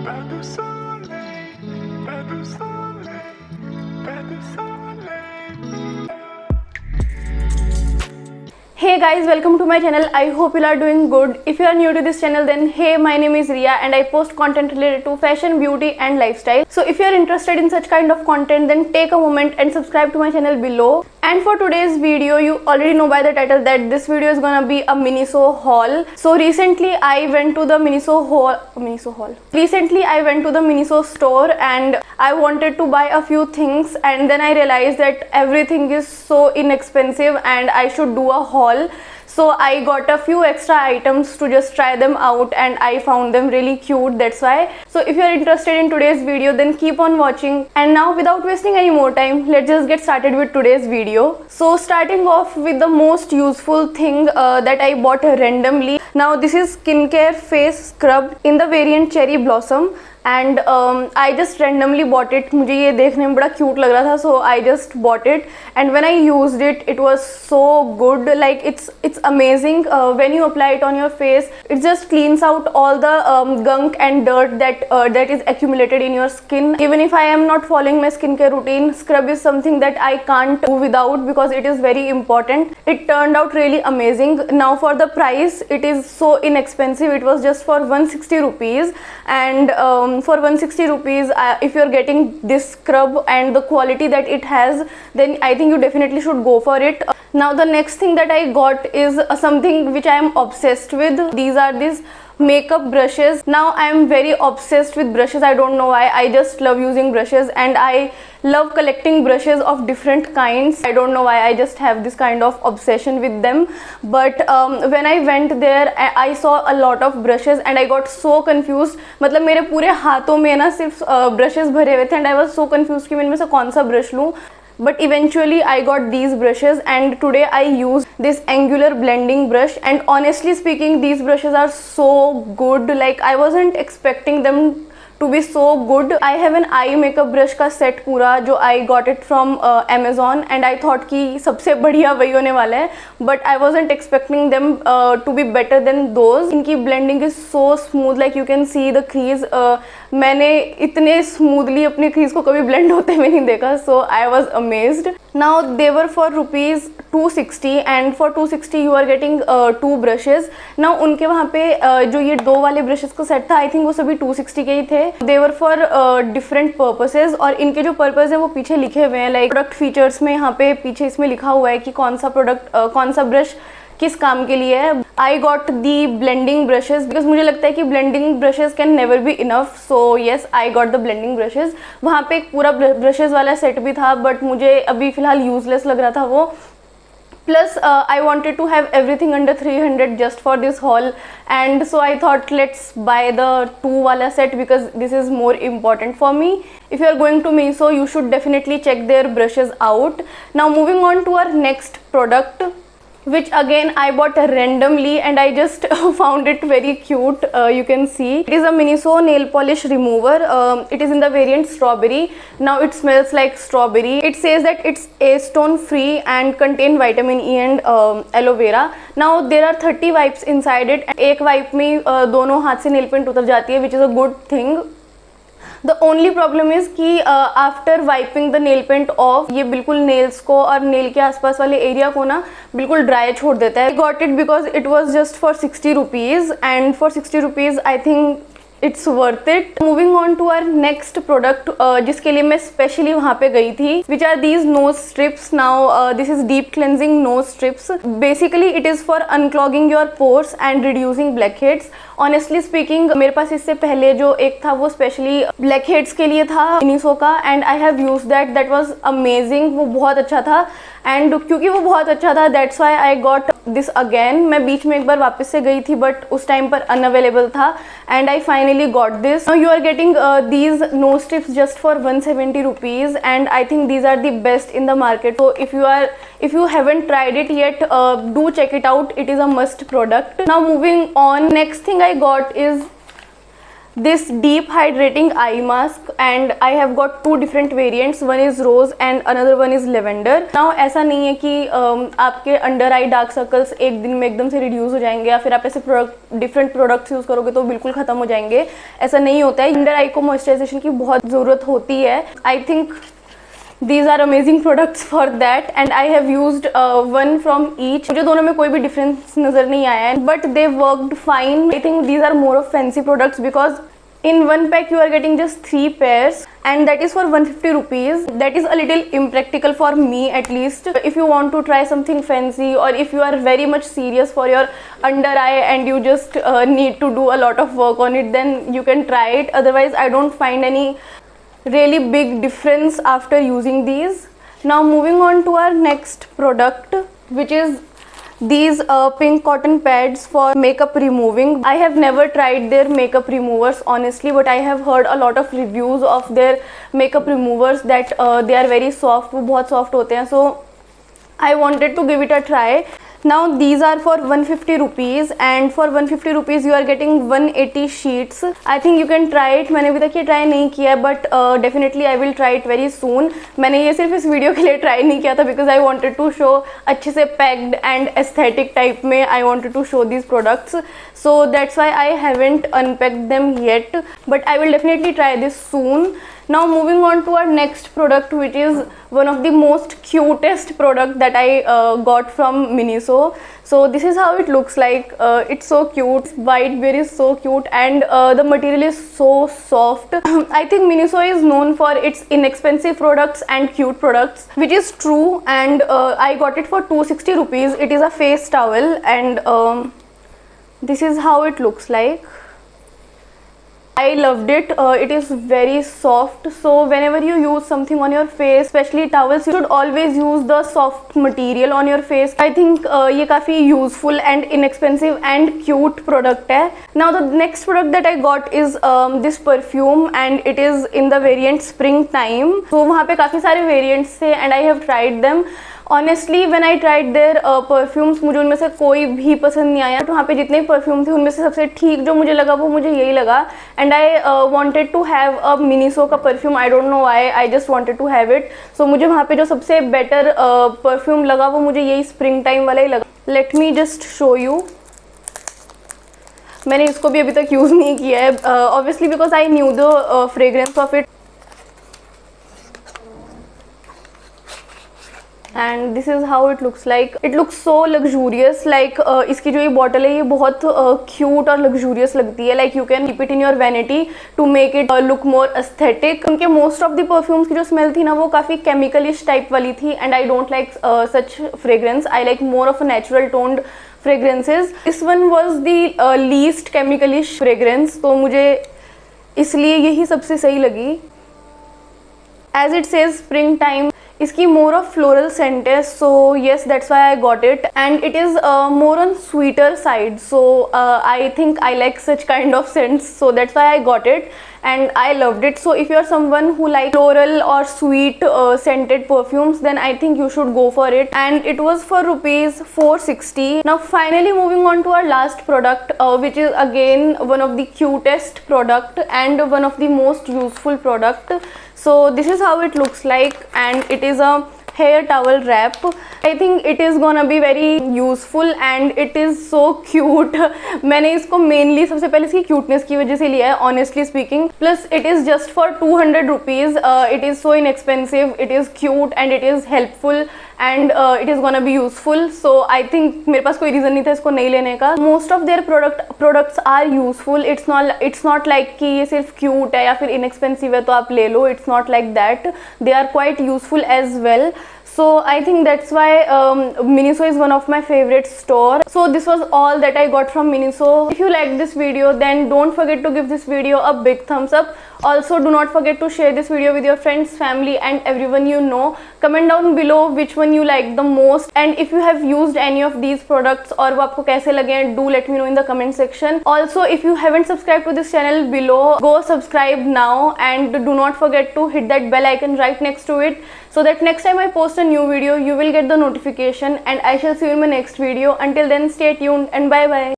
Pas de soleil, pas de soleil, pas de soleil. Hey guys, welcome to my channel. I hope you are doing good. If you are new to this channel, then hey, my name is Ria and I post content related to fashion, beauty and lifestyle. So if you are interested in such kind of content, then take a moment and subscribe to my channel below. And for today's video, you already know by the title that this video is gonna be a Miniso haul. So recently I went to the Miniso Miniso store and I wanted to buy a few things, and then I realized that everything is so inexpensive and I should do a haul. So I got a few extra items to just try them out and I found them really cute, that's why. So if you are interested in today's video, then keep on watching. And now without wasting any more time, let's just get started with today's video. So starting off with the most useful thing that I bought randomly. Now this is skincare face scrub in the variant Cherry Blossom. And I just randomly bought it. मुझे ये देखने में बड़ा cute लग रहा था, so I just bought it. And when I used it, it was so good. Like it's amazing. When you apply it on your face, it just cleans out all the gunk and dirt that is accumulated in your skin. Even if I am not following my skincare routine, scrub is something that I can't do without because it is very important. It turned out really amazing. Now for the price, it is so inexpensive. It was just for 160 rupees, and for 160 rupees, if you're getting this scrub and the quality that it has, then I think you definitely should go for it. Now the next thing that I got is something which I am obsessed with. These are these makeup brushes. Now I am very obsessed with brushes. I don't know why. I just love using brushes and I love collecting brushes of different kinds. I don't know why, I just have this kind of obsession with them. But when I went there, I saw a lot of brushes and I got so confused. मतलब मेरे पूरे हाथों में ना सिर्फ brushes भरे हुए थे and I was so confused कि मैं इनमें से कौन सा brush लूँ. But eventually I got these brushes and today I use this angular blending brush, and honestly speaking, these brushes are so good. Like I wasn't expecting them to be so good. I have an eye makeup brush का set पूरा जो I got it from Amazon, and I thought कि सबसे बढ़िया वही होने वाला है, but I wasn't expecting them to be better than those. इनकी blending is so smooth, like you can see the crease. मैंने इतने smoothly अपने crease को कभी blend होते हुए नहीं देखा, so I was amazed. Now they were for rupees 260 and for 260 you are getting two brushes. Now उनके वहाँ पे जो ये दो वाले brushes का set था, I think वो सभी 260 के ही थे. They were for different purposes, और इनके जो पर्पस है वो पीछे लिखे हुए हैं. लाइक प्रोडक्ट फीचर्स में यहाँ पे पीछे इसमें लिखा हुआ है कि कौन सा प्रोडक्ट कौन सा ब्रश किस काम के लिए है. I got the blending brushes because मुझे लगता है कि blending brushes can never be enough. So yes, I got the blending brushes. वहाँ पे एक पूरा ब्रशेज वाला सेट भी था, बट मुझे अभी फिलहाल यूजलेस लग रहा था वो. Plus I wanted to have everything under 300 just for this haul, and so I thought let's buy the two wala set because this is more important for me. If you are going to Miniso, you should definitely check their brushes out. Now moving on to our next product, which again I bought randomly and I just found it very cute. You can see it is a Miniso nail polish remover. It is in the variant strawberry. Now it smells like strawberry. It says that it's acetone free and contain vitamin E and aloe vera. Now there are 30 wipes inside it. एक wipe में दोनों हाथ से nail paint उतर जाती है, which is a good thing. The only problem is कि after wiping the nail paint off, ये बिल्कुल nails को और nail के आसपास वाले area को ना बिल्कुल dry छोड़ देता है. I got it because it was just for 60 rupees, and for 60 rupees I think it's worth it. Moving on to our next product, जिसके लिए मैं specially वहाँ पे गई थी, which are these nose strips. Now this is deep cleansing nose strips. Basically it is for unclogging your pores and reducing blackheads. Honestly speaking, मेरे पास इससे पहले जो एक था वो स्पेशली blackheads के लिए था Miniso का, and I have used that. That was amazing. वो बहुत अच्छा था, एंड क्योंकि वो बहुत अच्छा था that's why I got this again. मैं बीच में एक बार वापस से गई थी बट उस टाइम पर अनअवेलेबल था, and I finally got this. Now you are getting these nose strips just for 170 rupees, and I think these are the best in the market. So if you haven't tried it yet, do check it out. It is a must product. Now moving on, next thing I got is this deep hydrating eye mask, and I have got 2 different variants. One is rose and another one is lavender. Now ऐसा नहीं है कि आपके under eye dark circles एक दिन में एकदम से रिड्यूस हो जाएंगे या फिर आप ऐसे डिफरेंट प्रोडक्ट्स यूज़ करोगे तो बिल्कुल ख़त्म हो जाएंगे, ऐसा नहीं होता है. अंडर आई को मॉइस्चराइजेशन की बहुत ज़रूरत होती है. I think these are amazing products for that, and I have used one from each. मुझे दोनों में कोई भी difference नज़र नहीं आया है, but they worked fine. I think these are more of fancy products because in one pack you are getting just 3 pairs and that is for 150 rupees. That is a little impractical for me at least. If you want to try something fancy or if you are very much serious for your under eye and you just need to do a lot of work on it, then you can try it. Otherwise I don't find any really big difference after using these. Now moving on to our next product, which is these pink cotton pads for makeup removing. I have never tried their makeup removers honestly, but I have heard a lot of reviews of their makeup removers that they are very soft, वो बहुत soft होते हैं. So I wanted to give it a try. Now these are for 150 rupees and for 150 rupees you are getting 180 sheets. I think you can try it. मैंने अभी तक ये try नहीं किया है, but definitely I will try it very soon. मैंने ये सिर्फ इस वीडियो के लिए ट्राई नहीं किया था because I wanted to show अच्छे से packed and aesthetic type में I wanted to show these products. So that's why I haven't unpacked them yet, but I will definitely try this soon. Now moving on to our next product, which is one of the most cutest product that I got from Miniso. So this is how it looks like. It's so cute. White bear is so cute and the material is so soft. I think Miniso is known for its inexpensive products and cute products, which is true, and I got it for 260 rupees. It is a face towel and this is how it looks like. I loved it. It is very soft, so whenever you use something on your face, especially towels, you should always use the soft material on your face. I think ये काफ़ी useful and inexpensive and cute product है. Now the next product that I got is this perfume and it is in the variant springtime. So वहाँ पे काफ़ी सारे variants थे and I have tried them. Honestly, when I tried their perfumes, मुझे उनमें से कोई भी पसंद नहीं आया. तो वहाँ पे जितने परफ्यूम थे उनमें से सबसे ठीक जो मुझे लगा वो मुझे यही लगा. And I wanted to have a Miniso का perfume. I don't know why, I just wanted to have it. So मुझे वहाँ पे जो सबसे बेटर परफ्यूम लगा वो मुझे यही स्प्रिंग टाइम वाला ही लगा. Let me just show you. मैंने इसको भी अभी तक यूज़ नहीं किया है, obviously because I knew the fragrance of it. And this is how it looks like. It looks so luxurious. Like इसकी जो ये बॉटल है ये बहुत क्यूट और luxurious लगती है. Like you can keep it in your vanity to make it look more aesthetic. उनके most of the perfumes की जो smell थी ना वो काफ़ी chemicalish type वाली थी and I don't like such fragrance. I like more of a natural toned fragrances. This one was the least chemicalish fragrance, तो मुझे इसलिए यही सबसे सही लगी. As it says springtime, इसकी more of floral scent है, so yes, that's why I got it, and it is more on sweeter side, so I think I like such kind of scents, so that's why I got it and I loved it. So if you are someone who like floral or sweet scented perfumes, then I think you should go for it, and it was for rupees 460. Now finally moving on to our last product, which is again one of the cutest product and one of the most useful product. So this is how it looks like and it is a hair towel wrap. I think it is gonna be very useful and it is so cute. मैंने इसको mainly सबसे पहले इसकी cuteness की वजह से लिया है, honestly speaking. Plus it is just for 200 rupees. It is so inexpensive, it is cute and it is helpful and it is gonna be useful. So I think मेरे पास कोई reason नहीं था इसको नहीं लेने का. Most of their products are useful. It's not like कि ये सिर्फ cute है या फिर inexpensive है तो आप ले लो. It's not like that. They are quite useful as well. So I think that's why Miniso is one of my favorite store. So this was all that I got from Miniso. If you like this video, then don't forget to give this video a big thumbs up. Also do not forget to share this video with your friends, family and everyone you know. Comment down below which one you like the most, and if you have used any of these products और वो आपको कैसे लगे, do let me know in the comment section. Also if you haven't subscribed to this channel below, go subscribe now and do not forget to hit that bell icon right next to it, so that next time I post a new video you will get the notification, and I shall see you in my next video. Until then, stay tuned and bye bye.